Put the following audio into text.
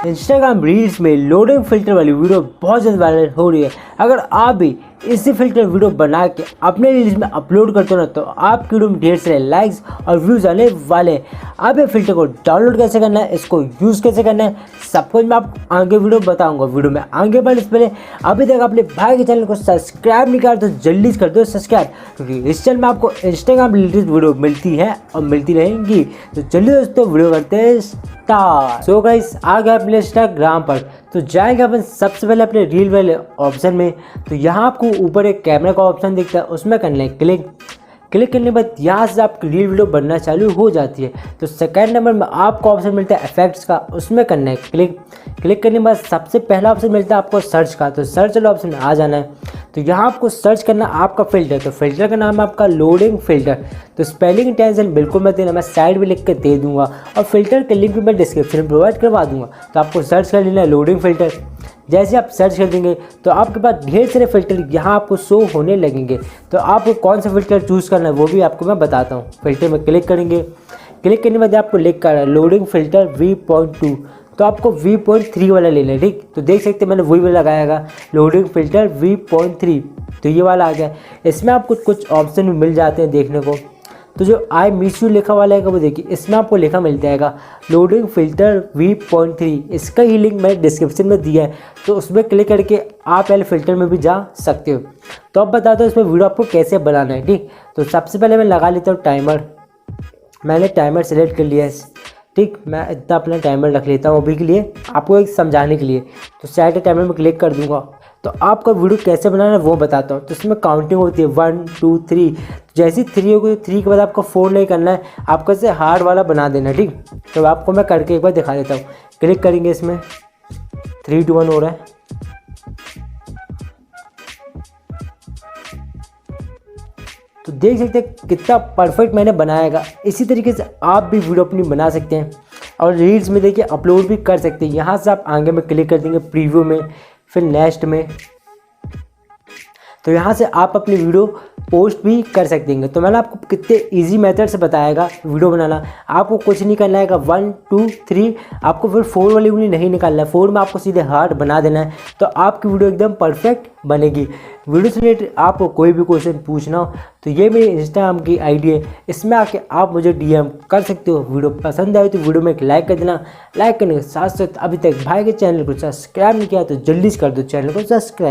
Instagram reels में loading filter वाली video बहुत ज़्यादा वायरल हो रही है। अगर आप भी इसी फिल्टर वीडियो बना के अपने रील्स में अपलोड करते हो ना तो आपकी वीडियो में ढेर सारे लाइक्स और व्यूज़ आने वाले हैं। आप ये फिल्टर को डाउनलोड कैसे करना है, इसको यूज़ कैसे करना है, सब कुछ मैं आपको आगे वीडियो बताऊंगा। वीडियो में आगे बढ़ने से पहले अभी तक अपने भाई के चैनल को सब्सक्राइब नहीं किया तो जल्दी से कर दो सब्सक्राइब, क्योंकि इस चैनल में आपको इंस्टाग्राम रिलेटेड वीडियो मिलती है और मिलती रहेंगी। तो चलिए दोस्तों वीडियो करते हैं स्टार्ट। सो गाइस आ गया अपने इंस्टाग्राम पर, तो जाएंगे अपन सबसे पहले अपने रील वाले ऑप्शन में। तो यहाँ आपको ऊपर एक कैमरा का ऑप्शन दिखता है, उसमें करना है क्लिक। क्लिक करने के बाद यहाँ से आपकी रील वीडियो बनना चालू हो जाती है। तो सेकंड नंबर में आपको ऑप्शन मिलता है इफेक्ट्स का, उसमें करना है क्लिक। क्लिक करने के बाद सबसे पहला ऑप्शन मिलता है आपको सर्च का, तो सर्च वाला ऑप्शन में आ जाना है। तो यहाँ आपको सर्च करना आपका फ़िल्टर, तो फिल्टर का नाम है आपका लोडिंग फ़िल्टर। तो स्पेलिंग टेंशन बिल्कुल मत देना, मैं साइड में लिख कर दे दूँगा और फिल्टर के लिंक भी मैं डिस्क्रिप्शन में प्रोवाइड करवा दूँगा। तो आपको सर्च कर लेना है लोडिंग फ़िल्टर। जैसे आप सर्च कर देंगे तो आपके पास ढेर सारे फ़िल्टर यहाँ आपको शो होने लगेंगे। तो आपको कौन सा फ़िल्टर चूज़ करना है वो भी आपको मैं बताता हूँ। फिल्टर में क्लिक करेंगे, क्लिक करने के बाद आपको लिख कर लोडिंग फ़िल्टर V.2, तो आपको V.3 वाला लेना है। ठीक, तो देख सकते हैं मैंने वही वाला लगाएगा लोडिंग फ़िल्टर V.3, तो ये वाला आ गया। इसमें आपको कुछ ऑप्शन भी मिल जाते हैं देखने को। तो जो आई मिस यू लिखा वाला है वो देखिए, इसमें आपको लिखा मिल जाएगा लोडिंग फ़िल्टर V.3। इसका ही लिंक मैंने डिस्क्रिप्शन में दिया है, तो उसमें क्लिक करके आप पहले फ़िल्टर में भी जा सकते हो। तो अब बताता हूँ इसमें वीडियो आपको कैसे बनाना है। ठीक, तो सबसे पहले मैं लगा लेता हूँ टाइमर। मैंने टाइमर सेलेक्ट कर लिया है। ठीक, मैं इतना अपना टाइमर रख लेता हूँ अभी के लिए, आपको एक समझाने के लिए। तो सेट टाइमर में क्लिक कर दूँगा। तो आपका वीडियो कैसे बनाना है वो बताता हूँ। तो इसमें काउंटिंग होती है 1 2 3। जैसी 3 होगी 3 के बाद आपको 4 नहीं करना है, आपको इसे हार्ड वाला बना देना है। ठीक, तो आपको मैं करके एक बार दिखा देता हूँ। क्लिक करेंगे, इसमें 3 2 1 हो रहा है। तो देख सकते हैं कितना परफेक्ट मैंने बनाएगा। इसी तरीके से आप भी वीडियो अपनी बना सकते हैं और रील्स में देखिए अपलोड भी कर सकते हैं। यहाँ से आप आगे में क्लिक कर देंगे प्रीव्यू में, फिर नेक्स्ट में। तो यहाँ से आप अपनी वीडियो पोस्ट भी कर सकते हैं। तो मैंने आपको कितने इजी मेथड से बताएगा वीडियो बनाना। आपको कुछ नहीं करना है, 1 2 3, आपको फिर 4 वाली उंगली नहीं निकालना है, 4 में आपको सीधे हार्ड बना देना है। तो आपकी वीडियो एकदम परफेक्ट बनेगी। वीडियो से रिलेटेड आपको कोई भी क्वेश्चन पूछना हो तो ये मेरी इंस्टाग्राम की आईडी है, इसमें आके आप मुझे DM कर सकते हो। वीडियो पसंद आए तो वीडियो में एक लाइक कर देना। लाइक करने के साथ साथ अभी तक भाई के चैनल को सब्सक्राइब नहीं किया तो जल्दी से कर दो चैनल को सब्सक्राइब।